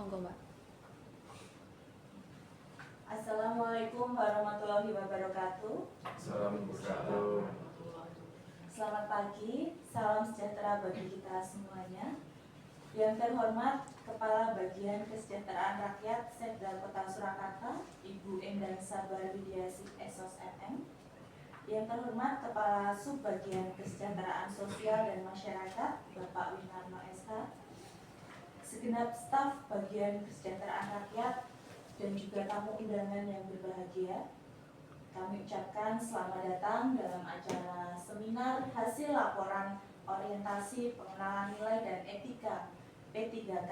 Monggo, Mbak. Assalamualaikum warahmatullahi wabarakatuh. Assalamualaikum. Selamat pagi, salam sejahtera bagi kita semuanya. Yang terhormat Kepala Bagian Kesejahteraan Rakyat Setda Kota Surakarta, Ibu Endang Sabar Widiasih Esos MM. Yang terhormat Kepala Subbagian Kesejahteraan Sosial dan Masyarakat, Bapak Winarno SH. Segenap staf Bagian Kesejahteraan Rakyat dan juga tamu undangan yang berbahagia, kami ucapkan selamat datang dalam acara seminar hasil laporan orientasi pengenalan nilai dan etika P3K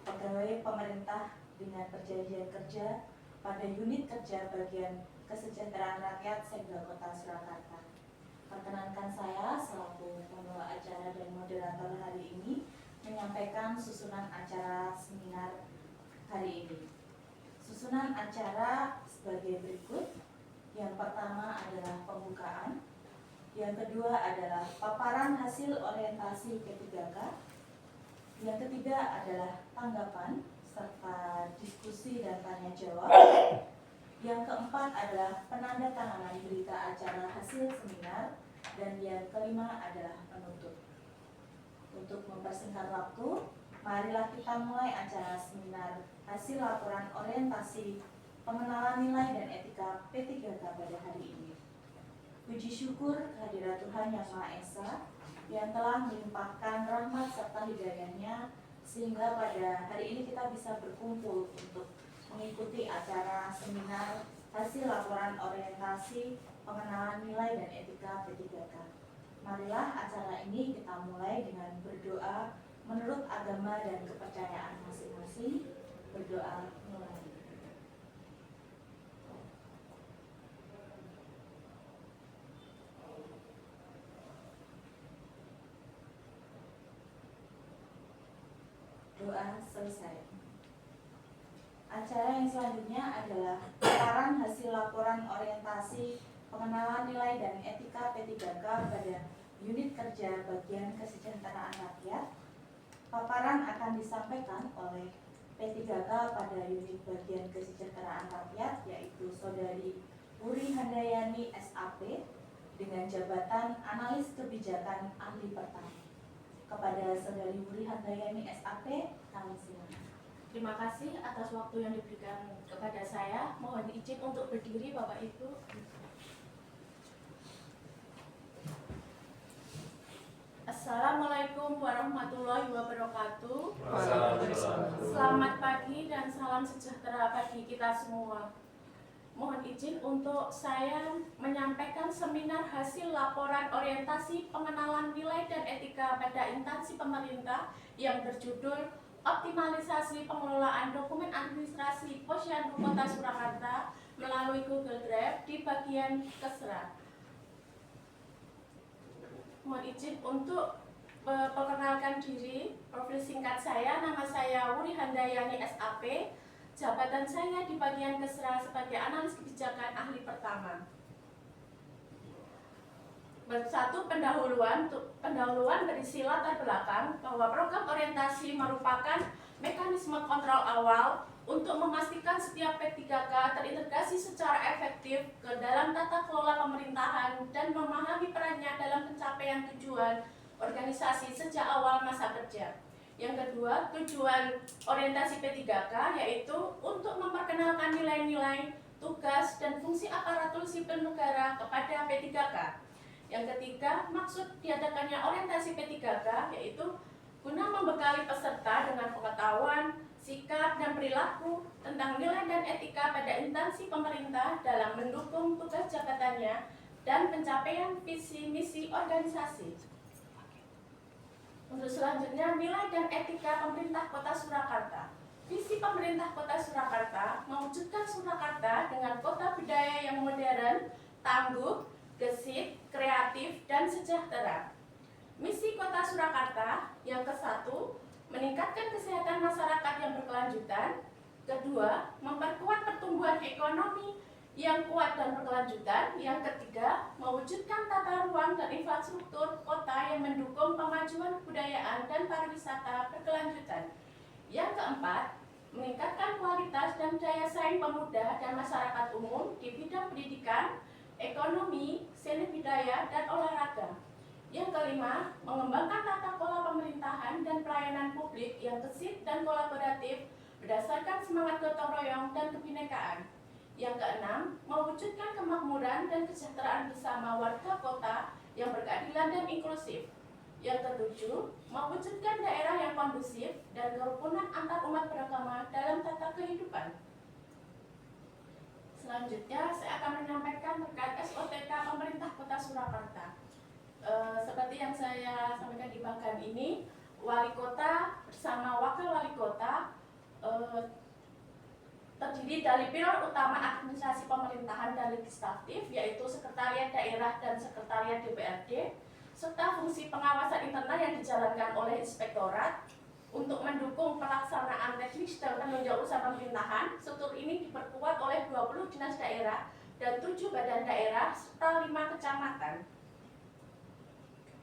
Pegawai Pemerintah dengan Perjanjian Kerja pada Unit Kerja Bagian Kesejahteraan Rakyat Setda Kota Surakarta. Perkenankan saya selaku pembawa acara dan moderator hari ini menyampaikan susunan acara seminar hari ini. Susunan acara sebagai berikut. Yang pertama adalah pembukaan, yang kedua adalah paparan hasil orientasi P3K, yang ketiga adalah tanggapan serta diskusi dan tanya jawab, yang keempat adalah penandatanganan berita acara hasil seminar, dan yang kelima adalah penutup. Untuk mempersingkat waktu, marilah kita mulai acara seminar hasil laporan orientasi pengenalan nilai dan etika P3K pada hari ini. Puji syukur kehadirat Tuhan Yang Maha Esa yang telah melimpahkan rahmat serta hidayahnya sehingga pada hari ini kita bisa berkumpul untuk mengikuti acara seminar hasil laporan orientasi pengenalan nilai dan etika P3K. Marilah acara ini kita mulai dengan berdoa menurut agama dan kepercayaan masing-masing. Berdoa mulai. Doa selesai. Acara yang selanjutnya adalah paparan hasil laporan orientasi pengenalan nilai dan etika P3K pada Unit Kerja Bagian Kesejahteraan Rakyat. Paparan akan disampaikan oleh P3K pada Unit Bagian Kesejahteraan Rakyat, yaitu Saudari Wuri Handayani SAP dengan jabatan Analis Kebijakan Ahli Pertama. Kepada Saudari Wuri Handayani SAP, kami silakan. Terima kasih atas waktu yang diberikan kepada saya. Mohon izin untuk berdiri, Bapak Ibu. Assalamualaikum warahmatullahi wabarakatuh. Selamat pagi dan salam sejahtera bagi kita semua. Mohon izin untuk saya menyampaikan seminar hasil laporan orientasi pengenalan nilai dan etika pada instansi pemerintah yang berjudul Optimalisasi Pengelolaan Dokumen Administrasi Posyandu Kota Surakarta melalui Google Drive di bagian Kesra. Mohon izin untuk memperkenalkan diri. Profil singkat saya, nama saya Wuri Handayani SAP. Jabatan saya di bagian Kesra sebagai Analis Kebijakan Ahli Pertama. Satu, pendahuluan berisi latar belakang bahwa program orientasi merupakan mekanisme kontrol awal untuk memastikan setiap P3K terintegrasi secara efektif ke dalam tata kelola pemerintahan dan memahami perannya dalam pencapaian tujuan organisasi sejak awal masa kerja. Yang kedua, tujuan orientasi P3K yaitu untuk memperkenalkan nilai-nilai, tugas, dan fungsi aparatur sipil negara kepada P3K. Yang ketiga, maksud diadakannya orientasi P3K yaitu guna membekali peserta dengan pengetahuan, sikap, dan perilaku tentang nilai dan etika pada instansi pemerintah dalam mendukung tugas jabatannya dan pencapaian visi misi organisasi. Untuk selanjutnya, nilai dan etika pemerintah Kota Surakarta. Visi pemerintah Kota Surakarta mewujudkan Surakarta dengan kota budaya yang modern, tangguh, gesit, kreatif, dan sejahtera. Misi Kota Surakarta yang ke-1, meningkatkan kesehatan masyarakat yang berkelanjutan. Kedua, memperkuat pertumbuhan ekonomi yang kuat dan berkelanjutan. Yang ketiga, mewujudkan tata ruang dan infrastruktur kota yang mendukung pemajuan kebudayaan dan pariwisata berkelanjutan. Yang keempat, meningkatkan kualitas dan daya saing pemuda dan masyarakat umum di bidang pendidikan, ekonomi, seni budaya, dan olahraga. Yang kelima, mengembangkan tata kelola pemerintahan dan pelayanan publik yang gesit dan kolaboratif berdasarkan semangat gotong royong dan kebinekaan. Yang keenam, mewujudkan kemakmuran dan kesejahteraan bersama warga kota yang berkeadilan dan inklusif. Yang ketujuh, mewujudkan daerah yang kondusif dan kerukunan antar umat beragama dalam tata kehidupan. Selanjutnya, saya akan menyampaikan terkait SOTK pemerintah Kota Surakarta. Seperti yang saya sampaikan di bagian ini, wali kota bersama wakil wali kota terdiri dari pilar utama administrasi pemerintahan dan legislatif, yaitu sekretariat daerah dan sekretariat DPRD, serta fungsi pengawasan internal yang dijalankan oleh inspektorat. Untuk mendukung pelaksanaan teknis dan penunjang usaha pemerintahan, struktur ini diperkuat oleh 20 dinas daerah dan 7 badan daerah serta 5 kecamatan.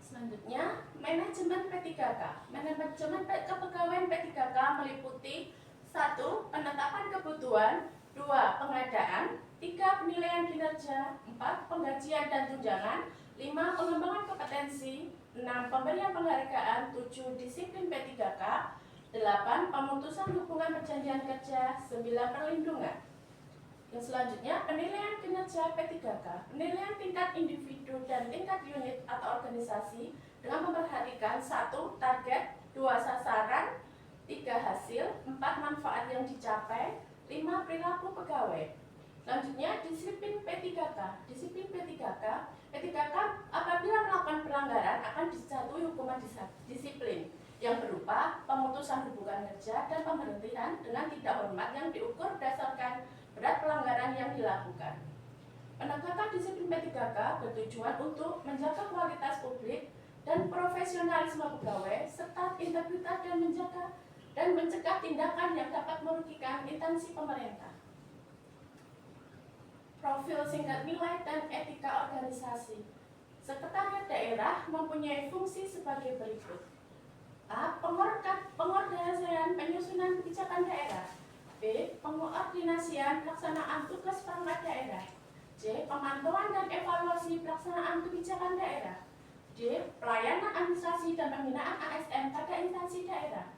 Selanjutnya, manajemen P3K. Manajemen kepegawaian P3K meliputi 1. Penetapan kebutuhan, 2. Pengadaan, 3. Penilaian kinerja, 4. Penggajian dan tunjangan, 5. Pengembangan kompetensi, 6. Pemberian penghargaan, 7. Disiplin P3K, 8. Pemutusan hubungan perjanjian kerja, 9. Perlindungan. Yang selanjutnya, penilaian kinerja P3K. Penilaian tingkat individu dan tingkat unit atau organisasi dengan memperhatikan 1. Target, 2. Sasaran, 3. Hasil, 4. Manfaat yang dicapai, 5. Perilaku pegawai. Selanjutnya, disiplin P3K. Disiplin P3K apabila melakukan pelanggaran akan dijatuhi hukuman disiplin yang berupa pemutusan hubungan kerja dan pemberhentian dengan tidak hormat yang diukur berdasarkan berat pelanggaran yang dilakukan. Penegakan disiplin P3K bertujuan untuk menjaga kualitas publik dan profesionalisme pegawai serta integritas dan mencegah tindakan yang dapat merugikan instansi pemerintah. Profil singkat nilai dan etika organisasi. Sekretariat daerah mempunyai fungsi sebagai berikut: A. Pengordinasian penyusunan kebijakan daerah. B. Pengoordinasian pelaksanaan tugas perangkat daerah. C. Pemantauan dan evaluasi pelaksanaan kebijakan daerah. D. Pelayanan administrasi dan pembinaan ASN pada instansi daerah.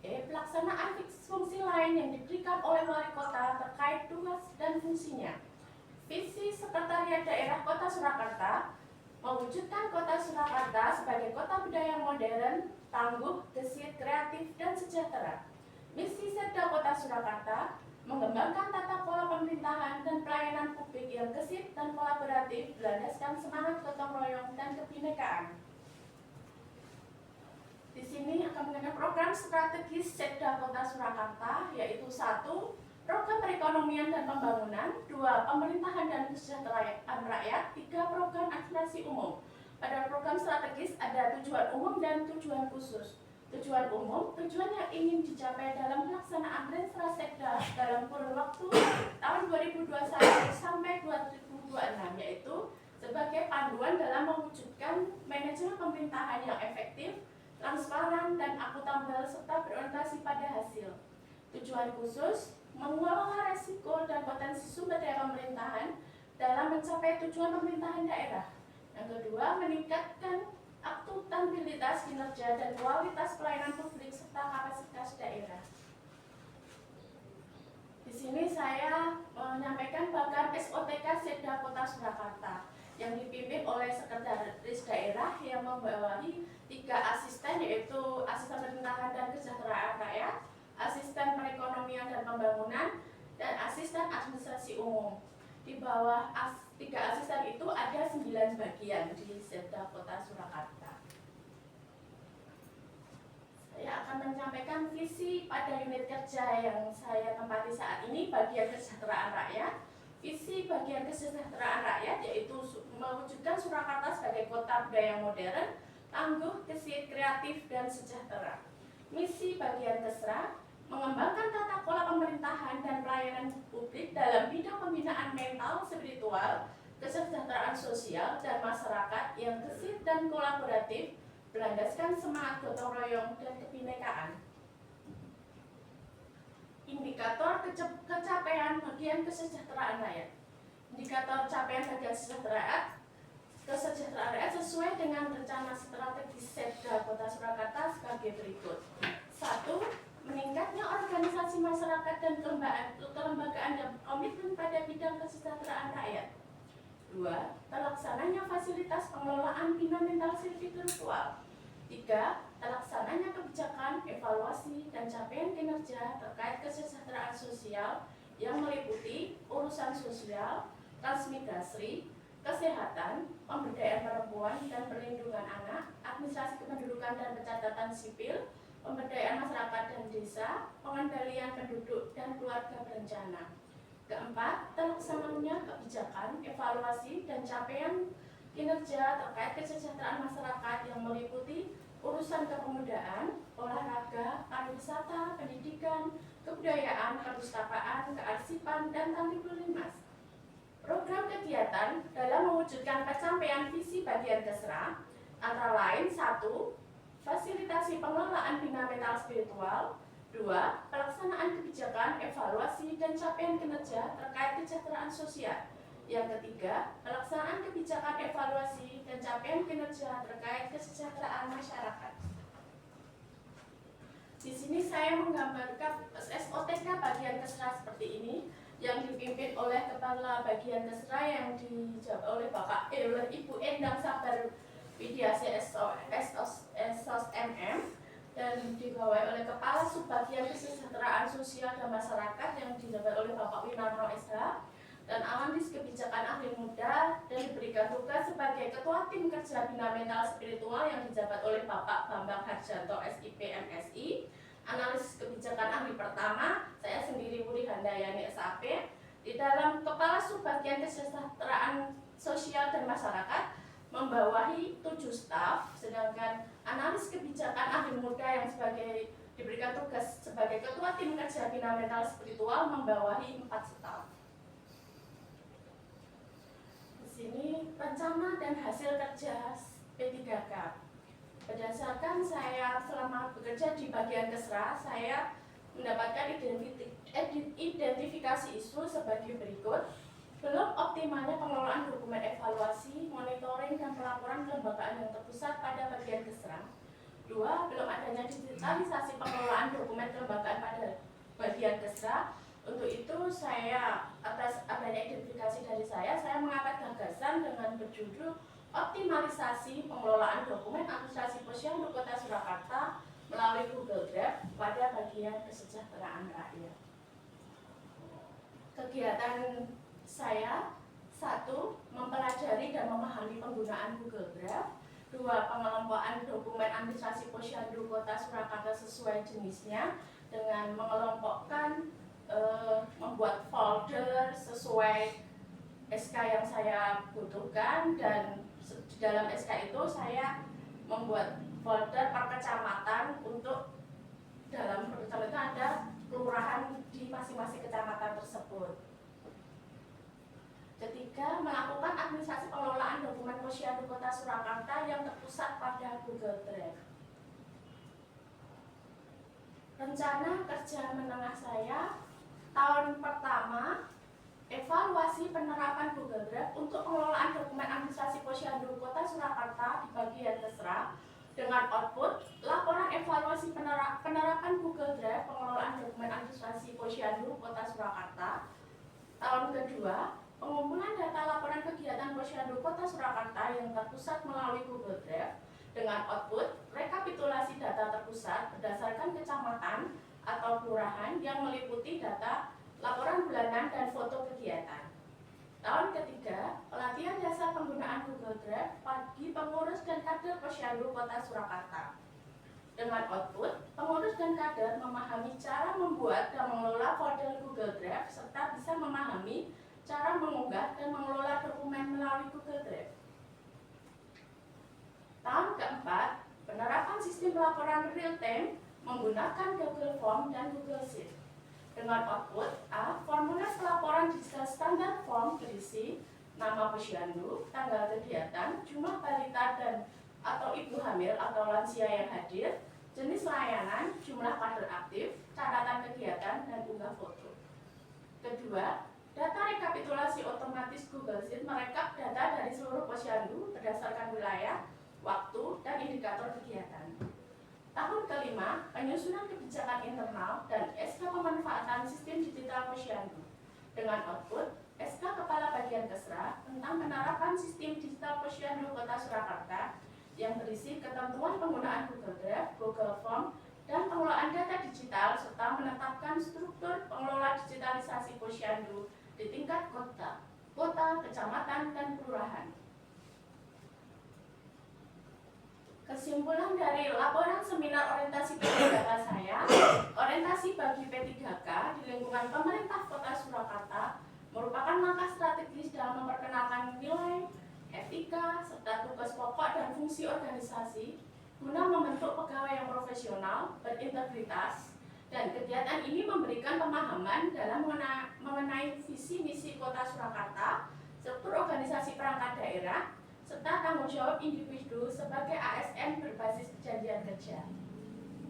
E. Pelaksanaan fungsi lain yang diberikan oleh wali kota terkait tugas dan fungsinya. Visi Sekretariat Daerah Kota Surakarta: mewujudkan Kota Surakarta sebagai kota budaya modern, tangguh, gesit, kreatif, dan sejahtera. Misi Setda Kota Surakarta: mengembangkan tata kelola pemerintahan dan pelayanan publik yang gesit dan kolaboratif berlandaskan semangat gotong royong dan kebinekaan. Di sini akan mengenai program strategis Setda Kota Surakarta, yaitu 1. Program perekonomian dan pembangunan, 2. Pemerintahan dan kesejahteraan rakyat, 3. Program administrasi umum. Pada program strategis ada tujuan umum dan tujuan khusus. Tujuan umum, tujuan yang ingin dicapai dalam pelaksanaan Renstra Setda dalam kurun waktu tahun 2021 sampai 2026, yaitu sebagai panduan dalam mewujudkan manajemen pemerintahan yang efektif, transparan, dan akuntabel serta berorientasi pada hasil. Tujuan khusus, mengelola resiko dan potensi sumber daya pemerintahan dalam mencapai tujuan pemerintahan daerah. Yang kedua, meningkatkan akuntabilitas kinerja dan kualitas pelayanan publik serta kapasitas daerah. Di sini saya menyampaikan bagian SOTK Setda Kota Surakarta yang dipimpin oleh sekretaris daerah yang membawahi 3 asisten, yaitu asisten pemerintahan dan kesejahteraan rakyat, asisten perekonomian dan pembangunan, dan asisten administrasi umum. Di bawah 3 asisten itu ada 9 bagian di Setda Kota Surakarta. Saya akan menyampaikan visi pada unit kerja yang saya tempati saat ini, bagian kesejahteraan rakyat. Visi bagian kesejahteraan rakyat yaitu mewujudkan Surakarta sebagai kota budaya modern, tangguh, gesit, kreatif, dan sejahtera. Misi bagian kesra: mengembangkan tata kelola pemerintahan dan pelayanan publik dalam bidang pembinaan mental, spiritual, kesejahteraan sosial, dan masyarakat yang gesit dan kolaboratif berlandaskan semangat gotong royong dan kebinekaan. indikator kecapaian bagian kesejahteraan rakyat. Indikator capaian bagian kesejahteraan rakyat sesuai dengan rencana strategis Setda Kota Surakarta sebagai berikut. 1. Meningkatnya organisasi masyarakat dan kelembagaan yang komitmen pada bidang kesejahteraan rakyat. 2. Terlaksananya fasilitas pengelolaan bina mental spiritual. 3. Terlaksananya kebijakan, evaluasi, dan capaian kinerja terkait kesejahteraan sosial yang meliputi urusan sosial, transmigrasi, kesehatan, pemberdayaan perempuan dan perlindungan anak, administrasi kependudukan dan pencatatan sipil, pemberdayaan masyarakat dan desa, pengendalian penduduk dan keluarga berencana. Keempat, terlaksananya kebijakan, evaluasi, dan capaian kinerja terkait kesejahteraan masyarakat yang meliputi urusan kepemudaan, olahraga, pariwisata, pendidikan, kebudayaan, perpustakaan, kearsipan, dan Tanjung Program kegiatan dalam mewujudkan pencapaian visi bagian Kesra antara lain 1. Fasilitasi pengelolaan bina mental spiritual. 2. Pelaksanaan kebijakan, evaluasi, dan capaian kinerja terkait kesejahteraan sosial. Yang ketiga, pelaksanaan kebijakan, evaluasi, dan capaian kinerja terkait kesejahteraan masyarakat. Di sini saya menggambarkan SOTK bagian Kesra seperti ini, yang dipimpin oleh Kepala Bagian Kesra yang dijawab oleh oleh Ibu Endang Sabar Widiasi SOS MM, dan dibawahi oleh Kepala Subbagian Kesejahteraan Sosial dan Masyarakat yang dijabat oleh Bapak Winarno SH, dan analis kebijakan ahli muda, dan diberikan tugas sebagai Ketua Tim Kerja Bina Mental Spiritual yang dijabat oleh Bapak Bambang Harjanto SIP MSI. Analis kebijakan ahli pertama, saya sendiri Wuri Handayani SAP. Di dalam Kepala Subbagian Kesejahteraan Sosial dan Masyarakat membawahi 7 staf, sedangkan analis kebijakan ahli muda yang diberikan tugas sebagai Ketua Tim Kerja Bina Mental Spiritual membawahi 4 staf. Di sini rencana dan hasil kerja P3K. Berdasarkan saya selama bekerja di bagian Kesra, saya mendapatkan identifikasi isu sebagai berikut. Belum optimalnya pengelolaan dokumen evaluasi, monitoring, dan pelaporan kelembagaan yang terpusat pada bagian Kesra. 2. Belum adanya digitalisasi pengelolaan dokumen kelembagaan pada bagian Kesra. Untuk itu saya, atas adanya identifikasi dari saya mengangkat gagasan dengan berjudul optimalisasi pengelolaan dokumen administrasi posyandu Kota Surakarta melalui Google Drive pada bagian kesejahteraan rakyat. Kegiatan saya: 1. Mempelajari dan memahami penggunaan Google Drive. 2. Pengelompokan dokumen administrasi posyandu Kota Surakarta sesuai jenisnya dengan mengelompokkan, membuat folder sesuai SK yang saya butuhkan, dan di dalam SK itu saya membuat folder per kecamatan untuk dalam kecamatan itu ada kelurahan di masing-masing kecamatan tersebut. Ketiga, melakukan administrasi pengelolaan dokumen posyandu Kota Surakarta yang terpusat pada Google Drive. Rencana kerja menengah saya tahun pertama, evaluasi penerapan Google Drive untuk pengelolaan dokumen administrasi posyandu Kota Surakarta di bagian Kesra dengan output laporan evaluasi penerapan Google Drive pengelolaan dokumen administrasi posyandu Kota Surakarta. Tahun kedua, pengumpulan data laporan kegiatan posyandu Kota Surakarta yang terpusat melalui Google Drive dengan output rekapitulasi data terpusat berdasarkan kecamatan atau kelurahan yang meliputi data laporan bulanan dan foto kegiatan. Tahun ketiga, pelatihan dasar penggunaan Google Drive bagi pengurus dan kader posyandu Kota Surakarta. Dengan output, pengurus dan kader memahami cara membuat dan mengelola folder Google Drive serta bisa memahami cara mengunggah dan mengelola dokumen melalui Google Drive. Tahun keempat, penerapan sistem laporan real time menggunakan Google Form dan Google Sheet. Dengan output A, formulir pelaporan digital standar form berisi nama posyandu, tanggal kegiatan, jumlah balita dan atau ibu hamil atau lansia yang hadir, jenis layanan, jumlah kader aktif, catatan kegiatan, dan unggah foto. Kedua, data rekapitulasi otomatis Google Sheet merekap data dari seluruh posyandu berdasarkan wilayah, waktu, dan indikator kegiatan. Tahun kelima, penyusunan kebijakan internal dan SK pemanfaatan sistem digital posyandu dengan output SK Kepala Bagian Kesra tentang penerapan sistem digital posyandu Kota Surakarta yang berisi ketentuan penggunaan Google Drive, Google Form, dan pengelolaan data digital serta menetapkan struktur pengelola digitalisasi posyandu di tingkat kota, kecamatan, dan kelurahan. Kesimpulan dari laporan seminar orientasi P3K saya, orientasi bagi P3K di lingkungan pemerintah Kota Surakarta merupakan langkah strategis dalam memperkenalkan nilai, etika, serta tugas pokok dan fungsi organisasi guna membentuk pegawai yang profesional, berintegritas, dan kegiatan ini memberikan pemahaman dalam mengenai visi misi Kota Surakarta, struktur organisasi perangkat daerah, serta tanggung jawab individu sebagai ASN berbasis perjanjian kerja.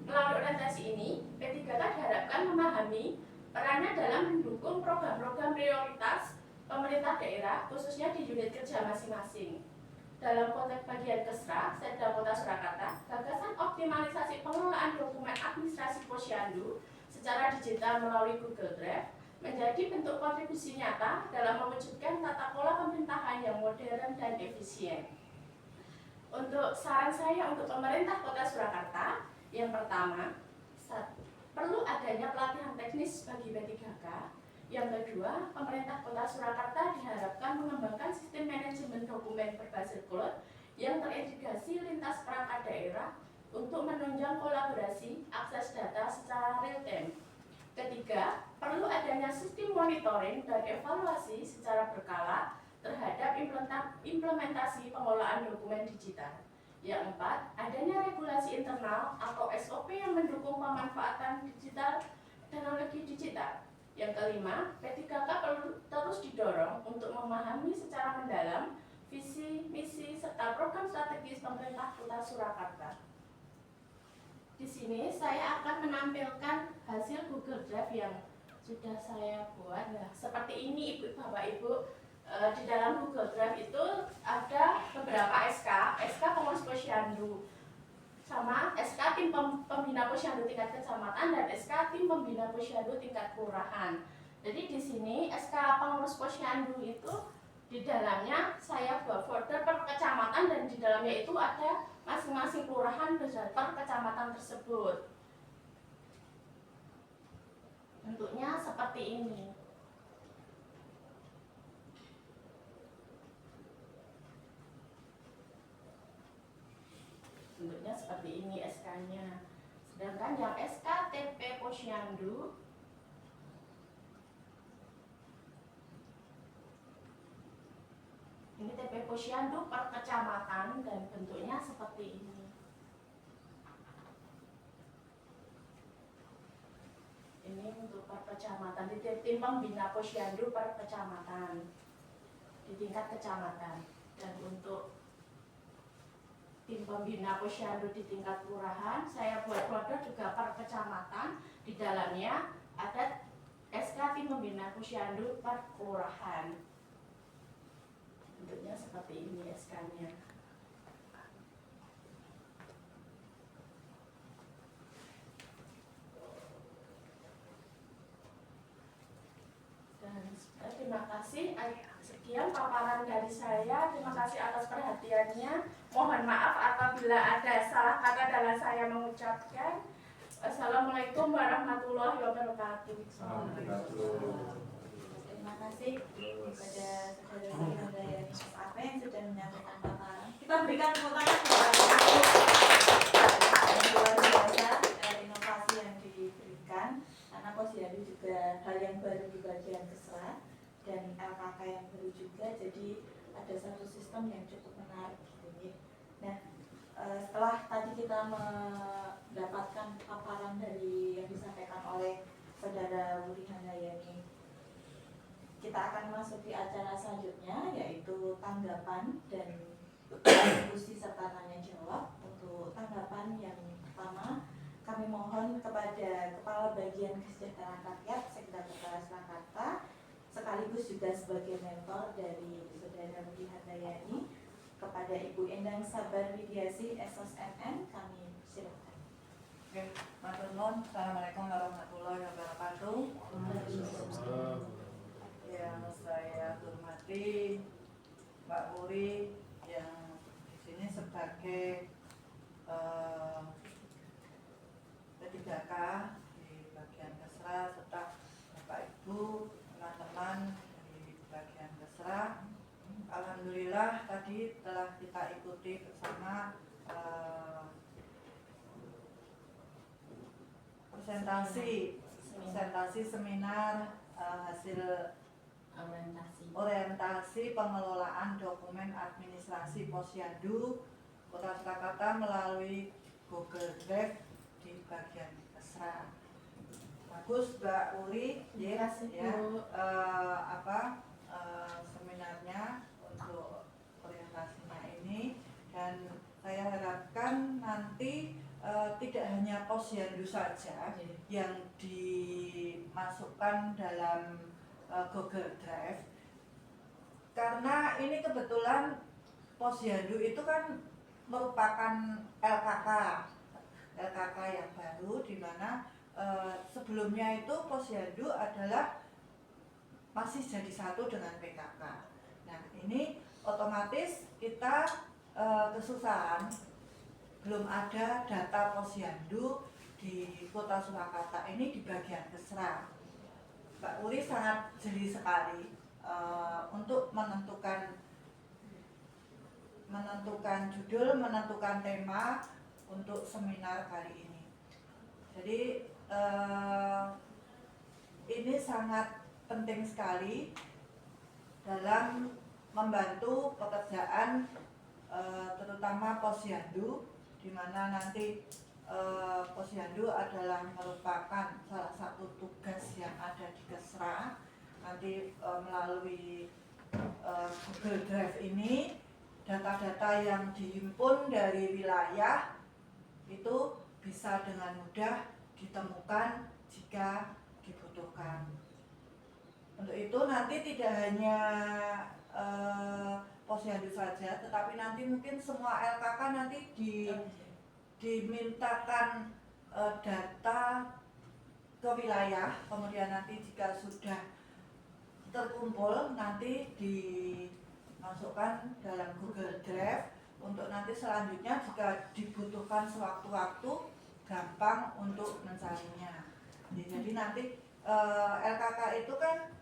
Melalui orientasi ini, P3K diharapkan memahami perannya dalam mendukung program-program prioritas pemerintah daerah, khususnya di unit kerja masing-masing. Dalam konteks bagian Kesra, Setda Kota Surakarta, gagasan optimalisasi pengelolaan dokumen administrasi posyandu secara digital melalui Google Drive menjadi bentuk kontribusi nyata dalam mewujudkan tata kelola pemerintahan yang modern dan efisien. Untuk saran saya untuk pemerintah Kota Surakarta, yang pertama, perlu adanya pelatihan teknis bagi P3K. Yang kedua, pemerintah Kota Surakarta diharapkan mengembangkan sistem manajemen dokumen berbasis cloud yang terintegrasi lintas perangkat daerah untuk menunjang kolaborasi akses data secara real time. Ketiga, perlu adanya sistem monitoring dan evaluasi secara berkala terhadap implementasi pengelolaan dokumen digital. Yang keempat, adanya regulasi internal atau SOP yang mendukung pemanfaatan teknologi digital. Yang kelima, P3K perlu terus didorong untuk memahami secara mendalam visi, misi, serta program strategis pemerintah Kota Surakarta. Di sini saya akan menampilkan hasil Google Drive yang sudah saya buat. Nah, seperti ini Bapak Ibu, di dalam Google Drive itu ada beberapa SK pengurus posyandu, sama SK tim pembina posyandu tingkat kecamatan dan SK tim pembina posyandu tingkat kelurahan. Jadi di sini SK pengurus posyandu itu di dalamnya saya buat folder per kecamatan dan di dalamnya itu ada masing-masing kelurahan per kecamatan tersebut. Bentuknya seperti ini. Bentuknya seperti ini SK-nya. Sedangkan yang SK TP Posyandu ini TP Posyandu per kecamatan dan bentuknya seperti ini. Ini untuk per kecamatan, di tim pembina posyandu per kecamatan di tingkat kecamatan, dan untuk tim pembina posyandu di tingkat kelurahan saya buat folder juga per kecamatan. Di dalamnya ada SK tim pembina posyandu per kelurahan. Bentuknya seperti ini SK-nya. Dan terima kasih. Sekian paparan dari saya. Terima kasih atas perhatiannya. Mohon maaf apabila ada salah kata dalam saya mengucapkan. Assalamualaikum warahmatullahi wabarakatuh. Terima kasih kepada saudara-saudara yang apa yang sudah menyampaikan paparan. Kita berikan tepuk tangan luar biasa inovasi yang diberikan, karena posyandu juga hal yang baru di bagian Kesra dan LKK yang baru juga, jadi ada satu sistem yang cukup menarik gitu ya. Nah, setelah tadi kita mendapatkan paparan dari yang disampaikan oleh saudara Wuri Handayani, kita akan masuk di acara selanjutnya, yaitu tanggapan dan diskusi serta tanya jawab. Untuk tanggapan yang pertama, kami mohon kepada Kepala Bagian Kesejahteraan Rakyat Sekda Kota Surakarta, sekaligus juga sebagai mentor dari Saudara Budi Handayani kepada Ibu Endang Sabar Widiasi SOSMN, kami silakan. Oke, matur nuwun. Assalamualaikum warahmatullahi wabarakatuh. Yang saya hormati Mbak Puri yang di sini sebagai P3K di bagian Kesra, serta Bapak Ibu, teman-teman di bagian Kesra. Alhamdulillah tadi telah kita ikuti bersama presentasi seminar hasil orientasi pengelolaan dokumen administrasi Posyandu Kota Surakarta melalui Google Drive di bagian Kesra. Bagus Mbak Uri, Terima kasih, ya, Bu. seminarnya untuk orientasinya ini, dan saya harapkan nanti tidak hanya Posyandu saja yang dimasukkan dalam Google Drive, karena ini kebetulan Posyandu itu kan merupakan LKK yang baru, di mana sebelumnya itu Posyandu adalah masih jadi satu dengan PKK. Nah, ini otomatis kita kesusahan, belum ada data Posyandu di Kota Surakarta ini di bagian Kesra. Mbak Uri sangat jeli sekali untuk menentukan judul, menentukan tema untuk seminar kali ini. Jadi ini sangat penting sekali dalam membantu pekerjaan terutama Posyandu, di mana nanti Posyandu adalah merupakan salah satu tugas yang ada di Kesra. Nanti melalui Google Drive ini, data-data yang dihimpun dari wilayah itu bisa dengan mudah ditemukan jika dibutuhkan. Untuk itu nanti tidak hanya Posyandu saja, tetapi nanti mungkin semua LKK nanti dimintakan data ke wilayah, kemudian nanti jika sudah terkumpul nanti dimasukkan dalam Google Drive untuk nanti selanjutnya jika dibutuhkan sewaktu-waktu gampang untuk mencarinya. Jadi nanti LKK itu kan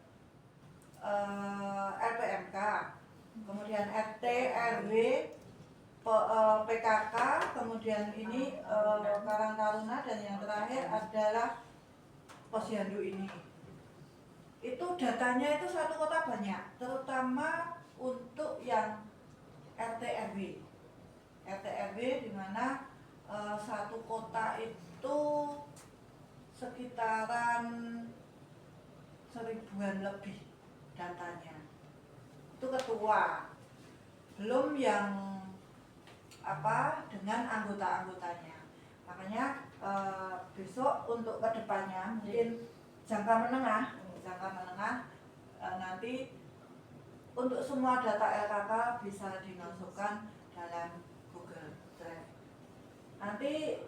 LPMK, kemudian RT, RW, PKK, kemudian ini Karang Taruna, dan yang terakhir adalah Posyandu ini. Itu datanya itu satu kota banyak, terutama untuk yang RT RW, di mana satu kota itu sekitaran 1000-an lebih datanya. Itu ketua, belum yang dengan anggota-anggotanya. Makanya besok untuk kedepannya mungkin jangka menengah nanti untuk semua data LKK bisa dimasukkan dalam Google Drive. Nanti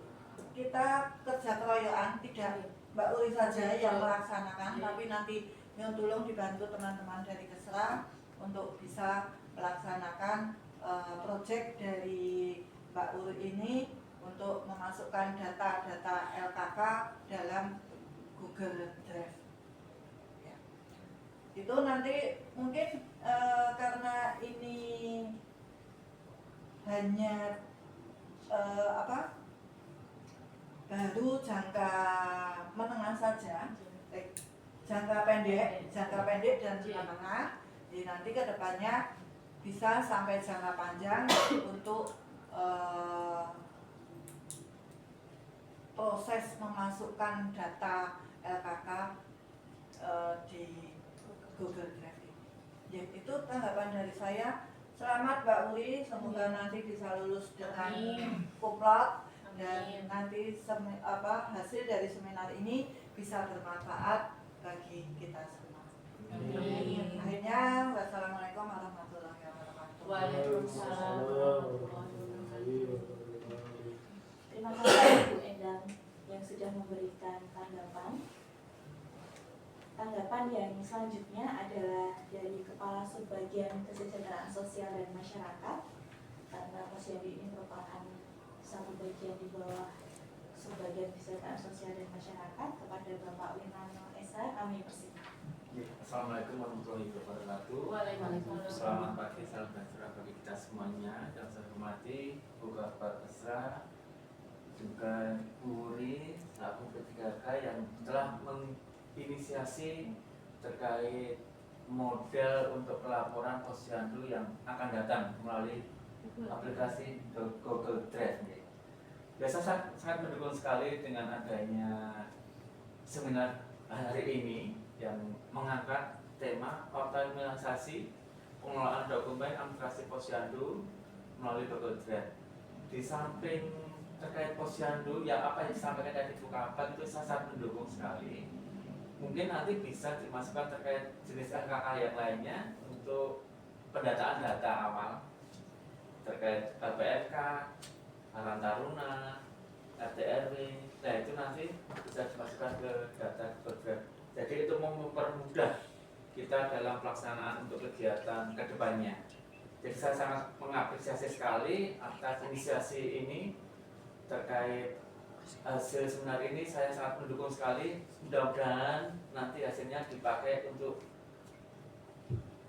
kita kerja keroyokan, tidak Mbak Uri saja yang melaksanakan, tapi nanti yang tolong dibantu teman-teman dari Kesra untuk bisa melaksanakan proyek dari Mbak Uri ini untuk memasukkan data-data LKK dalam Google Drive. Ya. Itu nanti mungkin karena ini hanya baru jangka menengah saja, jangka pendek dan menengah. Jadi nanti kedepannya bisa sampai jangka panjang untuk proses memasukkan data LKK di Google Drive ini. Ya, itu tanggapan dari saya. Selamat Mbak Uri, semoga nanti bisa lulus dengan kuplot dan nanti hasil dari seminar ini bisa bermanfaat bagi kita semua. Amin. Akhirnya, wassalamualaikum warahmatullahi wabarakatuh. Waalaikumsalam warahmatullahi wabarakatuh. Terima kasih Bu Endang yang sudah memberikan tanggapan. Tanggapan yang selanjutnya adalah dari Kepala Subbagian Kesejahteraan Sosial dan Masyarakat, karena posyandu ini merupakan satu bagian di bawah Subbagian Kesejahteraan Sosial dan Masyarakat, kepada Bapak Winarno Esa, kami persilahkan. Assalamualaikum warahmatullahi wabarakatuh. Waalaikumsalam. Selamat pagi, salam sejahtera bagi kita semuanya. Yang saya hormati Bu Kabar Esra, juga Bu Uri, selaku P3K yang telah menginisiasi terkait model untuk pelaporan posyandu yang akan datang melalui aplikasi Google Drive. Biasa sangat mendukung sekali dengan adanya seminar hari ini yang mengangkat tema optimalisasi pengelolaan dokumen administrasi posyandu melalui Google Drive. Di samping terkait posyandu, ya apa yang disampaikan dari Bu Kabat itu saya sangat mendukung sekali. Mungkin nanti bisa dimasukkan terkait jenis LKK yang lainnya untuk pendataan data awal terkait LPNK, Karang Taruna, RT/RW. Nah itu nanti bisa dimasukkan ke data Google Drive. Jadi itu mempermudah kita dalam pelaksanaan untuk kegiatan kedepannya. Jadi saya sangat mengapresiasi sekali atas inisiasi ini terkait hasil seminar ini. Saya sangat mendukung sekali. Mudah-mudahan nanti hasilnya dipakai untuk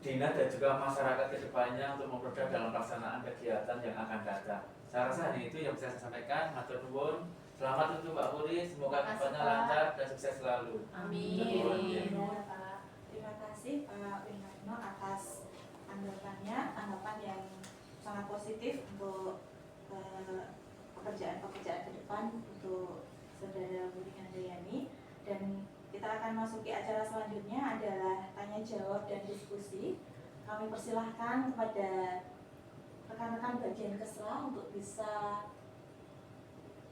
dinas dan juga masyarakat kedepannya untuk mempermudah dalam pelaksanaan kegiatan yang akan datang. Saya rasa hanya itu yang bisa saya sampaikan. Matur nuwun. Selamat untuk Mbak Puri, semoga kedepannya lancar dan sukses selalu. Amin. Terima kasih Pak Winarno atas tanggapan yang sangat positif untuk pekerjaan-pekerjaan ke depan untuk Saudara Budi Handayani. Dan kita akan masuki acara selanjutnya adalah tanya jawab dan diskusi. Kami persilahkan kepada rekan-rekan bagian Kesra untuk bisa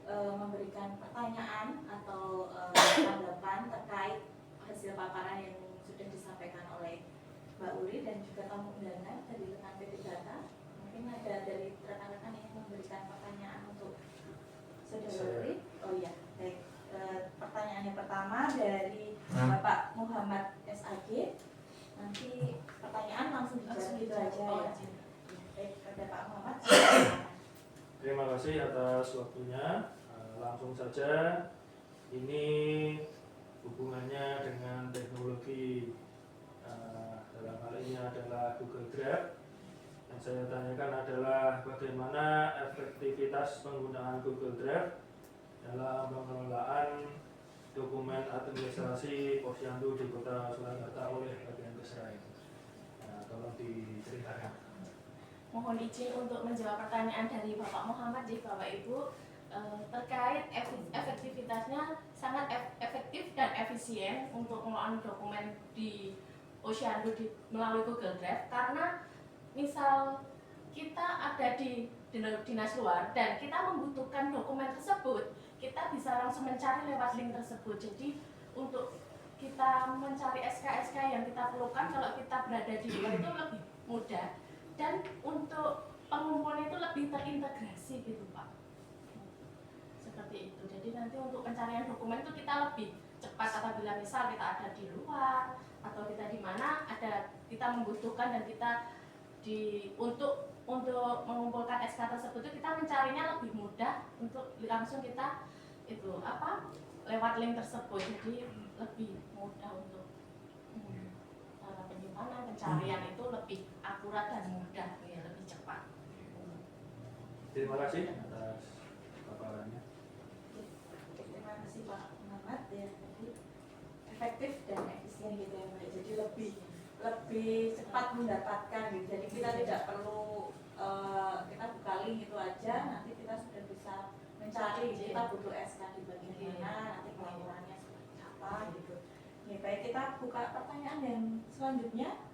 memberikan pertanyaan atau tanggapan terkait hasil paparan yang sudah disampaikan oleh Mbak Uri dan juga tamu undangan dari rekan P3K. Mungkin ada dari rekan-rekan yang memberikan pertanyaan untuk Saudara Uri. Oh iya, baik. Pertanyaan yang pertama dari Bapak Muhammad SAG. Nanti pertanyaan langsung dijawab gitu aja ya. Baik, kepada Pak Muhammad. Terima kasih atas waktunya. Langsung saja, ini hubungannya dengan teknologi. Dalam hal ini adalah Google Drive. Yang saya tanyakan adalah bagaimana efektivitas penggunaan Google Drive dalam pengelolaan dokumen administrasi posyandu di Kota Surakarta oleh bagian Kesra ini. Tolong diceritakan. Mohon izin untuk menjawab pertanyaan dari Bapak Muhammad, Bapak Ibu, terkait efektivitasnya sangat efektif dan efisien untuk pengelolaan dokumen di posyandu melalui Google Drive, karena misal kita ada di dinas luar dan kita membutuhkan dokumen tersebut, kita bisa langsung mencari lewat link tersebut. Jadi untuk kita mencari SK-SK yang kita perlukan kalau kita berada di luar itu lebih mudah, dan untuk pengumpulan itu lebih terintegrasi gitu Pak. Seperti itu. Jadi nanti untuk pencarian dokumen itu kita lebih cepat apabila misal kita ada di luar atau kita di mana ada kita membutuhkan dan kita untuk mengumpulkan SK tersebut itu kita mencarinya lebih mudah, untuk langsung kita itu lewat link tersebut. Jadi lebih mudah untuk penyimpanan, pencarian itu lebih akurat dan mudah, ya, lebih cepat. Terima kasih atas paparannya. Terima kasih Pak Muhammad ya, jadi efektif dan efisien gitu ya Mbak. Jadi lebih cepat mendapatkan gitu. Jadi kita tidak perlu kita buka link itu aja, nanti kita sudah bisa mencari kita butuh SK di bagian mana, nanti pelaporannya seperti apa gitu. Ya, baik, kita buka pertanyaan yang selanjutnya.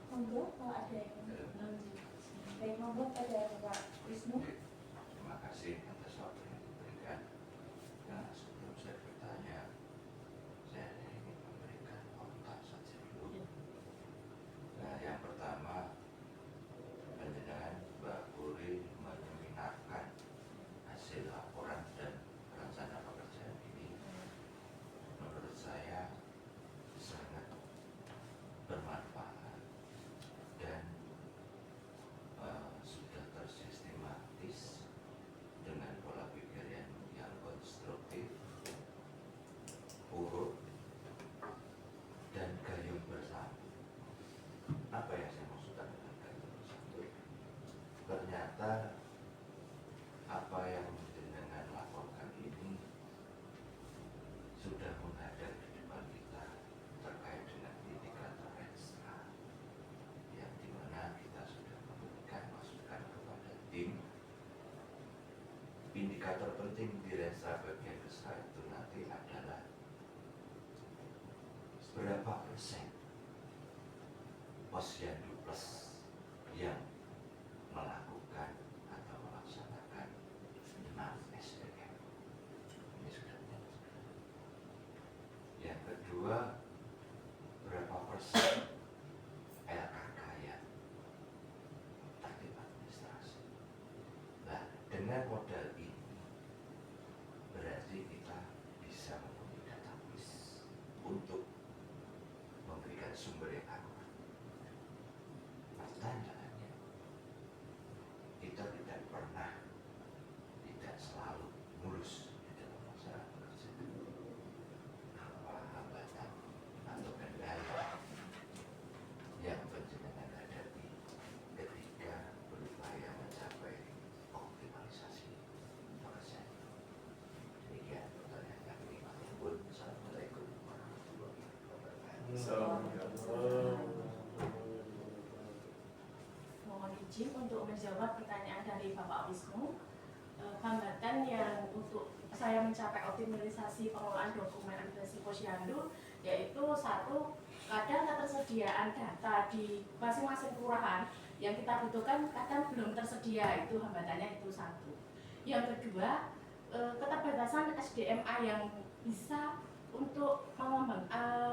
Monggo kalau ada yang baik, monggo pada Pak Wisnu. Terima kasih atas waktu yang diberikan. Nah, sebelum saya bertanya, saya ingin memberikan indikator penting di Renstra bagian kesra itu nanti adalah berapa persen posyandu plus yang melakukan atau melaksanakan non-SDM. Ini sudah dijelaskan. Yang kedua, berapa persen LKK yang taktik administrasi. Nah, dengan modal ini berarti kita bisa mempunyai database untuk memberikan sumber yang akurat. Pertanyaannya, kita tidak pernah, tidak selalu mulus di dalam masalah pekerjaan. Apa hambatan atau kendala yang penjenengan hadapi ketika berupaya mencapai optimalisasi pekerjaan? Demikian pertanyaan yang kelima. Assalamualaikum warahmatullahi wabarakatuh. Mohon izin untuk menjawab pertanyaan dari Bapak Wisnu. Hambatan yang untuk saya mencapai optimalisasi pengelolaan dokumen administrasi posyandu yaitu satu, kadang ketersediaan data di masing-masing kelurahan yang kita butuhkan kadang belum tersedia, itu hambatannya itu satu. Yang kedua, keterbatasan SDMA yang bisa untuk mengembang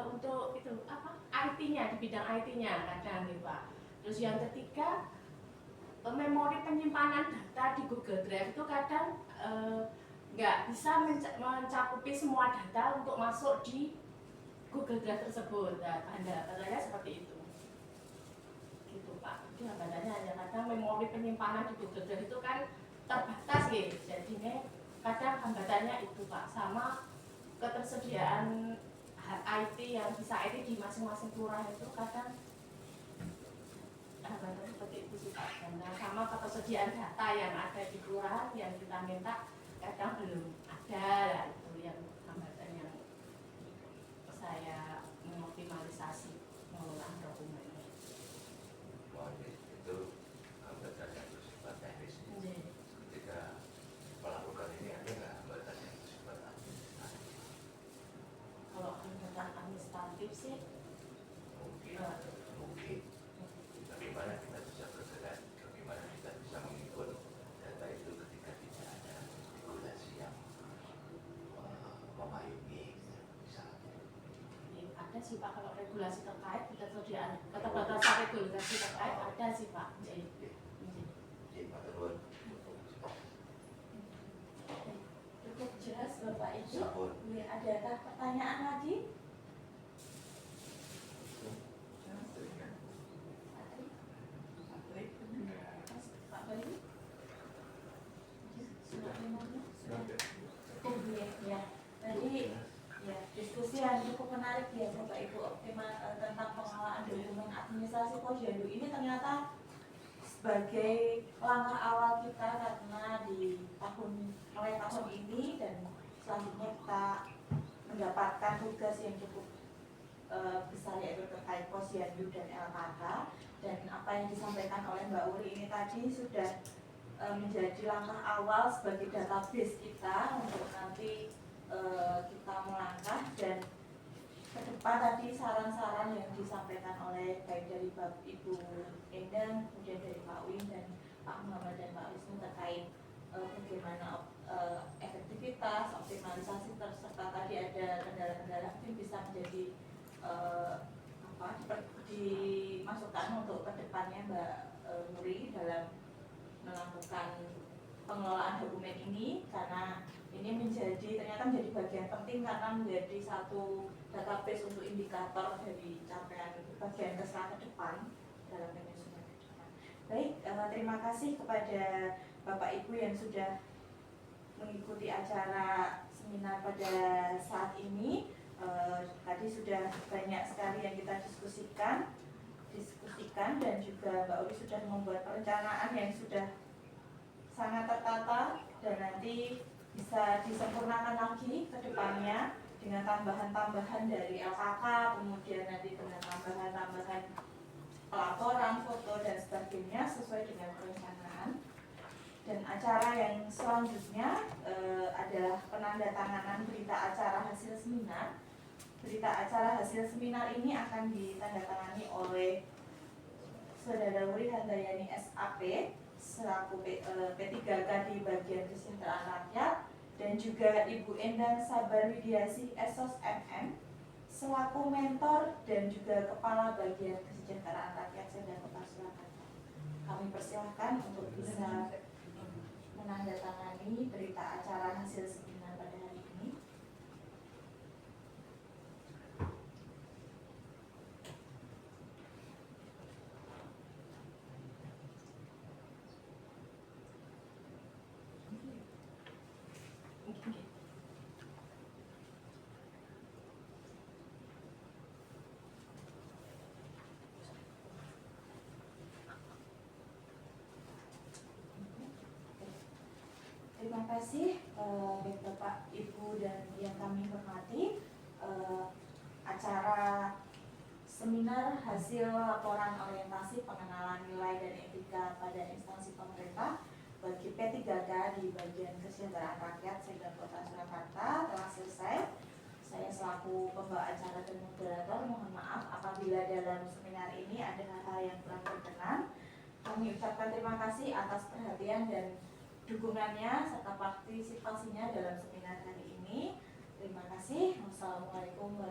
untuk itu apa IT-nya, di bidang IT-nya kadang nih Pak. Terus yang ketiga, memori penyimpanan data di Google Drive itu kadang nggak bisa mencakupi semua data untuk masuk di Google Drive tersebut. Nah, tanda-tandanya seperti itu. Gitu Pak. Itu hambatannya hanya kadang memori penyimpanan di Google Drive itu kan terbatas gitu. Jadinya kadang hambatannya itu Pak, sama ketersediaan IT yang bisa IT di masing-masing kelurahan itu kadang hambatannya seperti itu sih Pak. Karena sama ketersediaan data yang ada di kelurahan yang kita minta kadang belum ada, lah itu yang hambatan yang saya mengoptimalisasi pengelolaan dokumennya. Itu hambatan yang bersifat teknis. Jadi, Ketika melakukan ini ada nggak hambatan yang bersifat administratif? kalau hambatan administratif sih Mungkin. Bagaimana kita bisa bergerak? Bagaimana kita bisa menginput data itu ketika tidak ada regulasi yang memayungi, misalnya. ada sih Pak, kalau regulasi terkait ketersediaan keterbatasan regulasi terkait ada sih Pak. Jadi, Pak Terun, Cukup jelas Bapak Ibu. Sampun. Adakah pertanyaan lagi? Pak Bayu? Sudah semuanya? Sudah. Ya. Tadi ya diskusi yang cukup menarik ya Bapak Ibu tentang pengelolaan dokumen administrasi posyandu ini ternyata sebagai langkah awal kita karena di mulai tahun ini dan selanjutnya kita mendapatkan tugas yang cukup besar yaitu terkait posyandu dan LKK, dan apa yang disampaikan oleh Mbak Uri ini tadi sudah menjadi langkah awal sebagai database kita untuk nanti kita melangkah, dan ke depan tadi saran-saran yang disampaikan oleh baik dari Bapak Ibu Endang, kemudian dari Pak Win dan Pak Muhammad dan Pak Wisnu terkait bagaimana efektivitas, optimalisasi, serta tadi ada kendala-kendala mungkin bisa menjadi dimasukkan untuk kedepannya Mbak Muri dalam melakukan pengelolaan dokumen ini, karena ini ternyata menjadi bagian penting karena menjadi satu database untuk indikator dari capaian bagian kesra ke depan dalam penyusunan ke depan. Baik, terima kasih kepada Bapak Ibu yang sudah mengikuti acara seminar pada saat ini. Tadi sudah banyak sekali yang kita diskusikan dan juga Mbak Uri sudah membuat perencanaan yang sudah sangat tertata dan nanti bisa disempurnakan lagi ke depannya dengan tambahan-tambahan dari LKK, kemudian nanti dengan tambahan-tambahan pelaporan, foto dan sebagainya sesuai dengan perencanaan. Dan acara yang selanjutnya adalah penandatanganan berita acara hasil seminar. Berita acara hasil seminar ini akan ditandatangani oleh Saudara Wuri Handayani SAP selaku P3K di bagian kesejahteraan rakyat, dan juga Ibu Endang Sabar Widiasih SOS MM selaku mentor dan juga Kepala Bagian Kesejahteraan Rakyat Sedang Kota Surakarta. Kami persilahkan untuk bisa menandatangani berita acara hasil seminar pada hari ini. Terima kasih Bapak, Ibu, dan yang kami hormati. Acara seminar hasil laporan orientasi pengenalan nilai dan etika pada instansi pemerintah bagi P3K di bagian kesejahteraan rakyat Sekda Kota Surakarta telah selesai. Saya selaku pembawa acara dan moderator mohon maaf apabila dalam seminar ini ada hal-hal yang kurang berkenan. Kami ucapkan terima kasih atas perhatian dan dukungannya serta partisipasinya dalam seminar hari ini. Terima kasih. Wassalamualaikum warahmatullahi wabarakatuh.